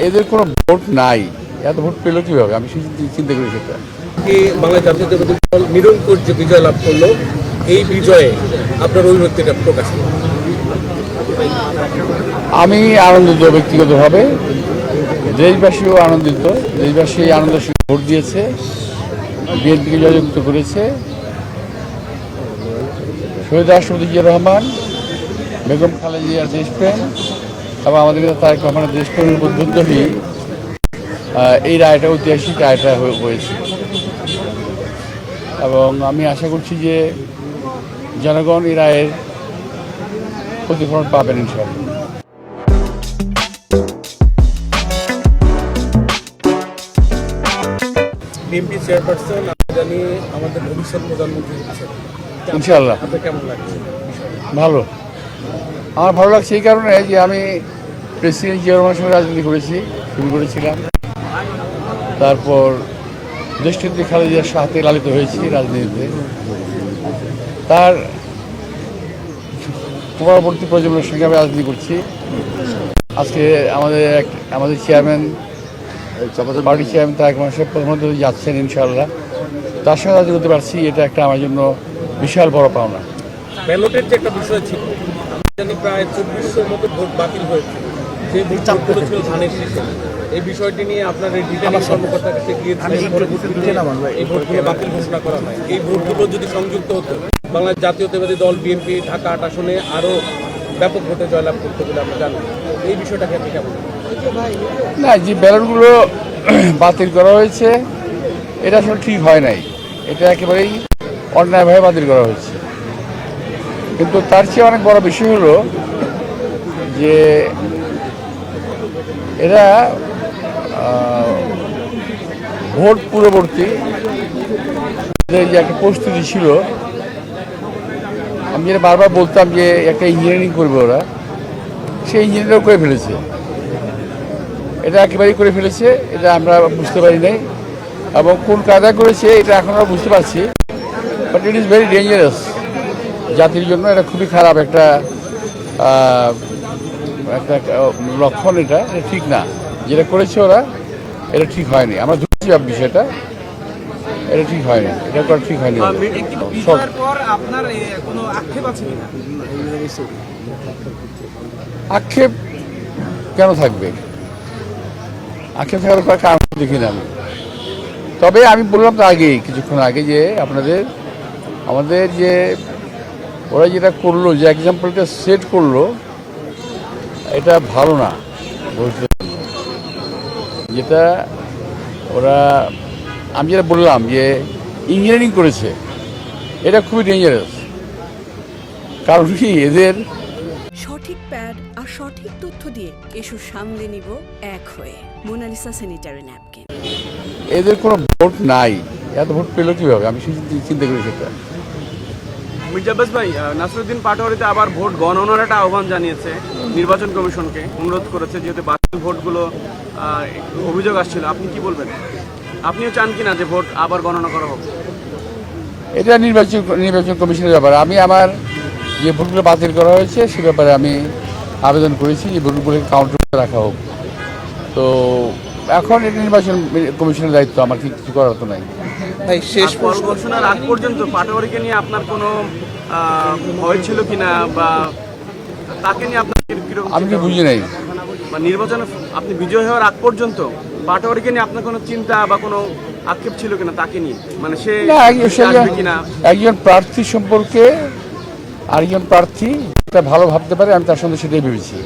এদের কোনো ভোট নাই, এত ভোট পেলো কীভাবে? আমি চিন্তা করি সেটা। বাংলা জাতীয়তাবাদী দল নিরঙ্কুশ যে বিজয় লাভ করলো, এই বিজয়ে আপনার অভিব্যক্তিটা প্রকাশ করুন। আমি আনন্দিত ব্যক্তিগতভাবে, দেশবাসীও আনন্দিত। দেশবাসী আনন্দের সঙ্গে ভোট দিয়েছে, বিএনপিকে জয়যুক্ত করেছে। শহীদ রাষ্ট্রপতি জিয়া রহমান, বেগম খালেদা জিয়ার দেশপ্রেম এবং আমাদের নেতা তারেক রহমানের দেশপ্রেমের উদ্বুদ্ধ হয়ে এই রায়টা, ঐতিহাসিক রায়টা হয়েছে। এবং আমি আশা করছি যে জনগণ এই রায়ের প্রতিফলন পাবেন ইনশাআল্লাহ। বিএনপি চেয়ারপারসন জানি আমাদের ভবিষ্যৎ প্রধানমন্ত্রী হচ্ছেন, ইনশাআল্লাহ। আপনার কেমন লাগছে? ভালো, আমার ভালো লাগছে এই কারণে যে আমি প্রেসিডেন্ট জিয়া রহমানের সঙ্গে রাজনীতি করেছি, শুরু করেছিলাম। তারপর দেশনেত্রী খালেদা জিয়ার সাথে লালিত হয়েছি রাজনীতিতে। তার পরবর্তী প্রজন্মের সঙ্গে আমি রাজনীতি করছি। আজকে আমাদের chairman, party chairman Tarique Rahman সাহেব প্রধানমন্ত্রী যাচ্ছেন ইনশাআল্লাহ। তার সঙ্গে রাজনীতি করতে পারছি, এটা একটা আমার জন্য বিশাল বড় পাওনা। ব্যালটের যে একটা বিষয় ছিল, জানি প্রায় 2400-র মতো ভোট বাতিল হয়েছে, যে ভোটগুলো ছিল ধানের শীষে। এই বিষয়টি নিয়ে আপনার এই রিটার্নিং কর্মকর্তার কাছে গিয়েছিলেন, পরবর্তীতে এই ভোটগুলো বাতিল ঘোষণা করা হয়। এই ভোটগুলো যদি সংযুক্ত হতো, বাংলাদেশ জাতীয়তাবাদী দল বিএনপি ঢাকা 8 আসনে আরও ব্যাপক ভোটে জয়লাভ করতে বলে আমরা জানি। এই বিষয়টাকে আপনি কেমন? না, যে ব্যালটগুলো বাতিল করা হয়েছে এটা আসলে ঠিক হয় নাই, এটা একেবারেই অন্যায়ভাবে বাতিল করা হয়েছে। কিন্তু তার চেয়ে অনেক বড় বিষয় হলো যে এরা ভোট পূর্ববর্তী যে একটা প্রস্তুতি ছিল, আমি যেটা বারবার বলতাম যে একটা ইঞ্জিনিয়ারিং করবে ওরা, সেই ইঞ্জিনিয়ারিং করে ফেলেছে। এটা একেবারেই করে ফেলেছে, এটা আমরা বুঝতে পারি নাই। এবং কোন কায়দা করেছে এটা এখন আমরা বুঝতে পারছি, but it is very dangerous. জাতির জন্য এটা খুবই খারাপ একটা লক্ষণ। এটা ঠিক না, যেটা করেছে ওরা এটা ঠিক হয়নি। আমরা ধরছি বিষয়টা, এটা ঠিক হয়নি, এটা করা ঠিক হয়নি। আক্ষেপ কেন থাকবে? আক্ষেপ থাকার কারণ দেখি না আমি। তবে আমি বললাম তো আগেই, কিছুক্ষণ আগে, যে আমাদের যে ওরা যেটা করলো, যে এক্সাম্পলটা সেট করলো, এটা ভালো না। যেটা ওরা, আমি যেটা বললাম যে ইঞ্জিনিয়ারিং করেছে, এটা খুবই ডেঞ্জারাস। কারণ কি, এদের সঠিক প্যাড আর সঠিক তথ্য দিয়ে এসব সামলে নিব এক হয়ে। Monalisa sanitary napkin. এদের কোনো ভোট নাই, এত ভোট পেলো কীভাবে? আমি চিন্তা করি সেটা। মির্জা আব্বাস ভাই, নাসিরউদ্দিন পাটোয়ারিতে আবার ভোট গণনার একটা আহ্বান জানিয়েছে নির্বাচন কমিশনকে, অনুরোধ করেছে, যেহেতু বাতিল ভোটগুলো অভিযোগ আসছিল। আপনি কি বলবেন? আপনিও চান কিনা যে ভোট আবার গণনা করা হোক? এটা নির্বাচন কমিশনের ব্যাপার। আমি আমার যে ভোটগুলো বাতিল করা হয়েছে সে ব্যাপারে আমি আবেদন করেছি যে ভোটগুলো কাউন্টার রাখা হোক। তো এখন এটা নির্বাচন কমিশনের দায়িত্ব, আমার কিছু করার তো নাই। শেষ ফল ঘোষণার আগ পর্যন্ত পাটোয়ারিকে নিয়ে আপনার কোনো ভয় ছিল কিনা, বা তাকে নিয়ে আপনার কিরকম? আমি কি বুঝি নাই, বা নির্বাচনে আপনি বিজয় হওয়ার আগ পর্যন্ত পাটোয়ারিকে নিয়ে আপনার কোনো চিন্তা বা কোনো আক্ষেপ ছিল কিনা তাকে নিয়ে? মানে সে কিনা একজন প্রার্থী সম্পর্কে আরেকজন প্রার্থী যেটা ভালো ভাবতে পারে, আমি তার সঙ্গে সেটাই ভেবেছি।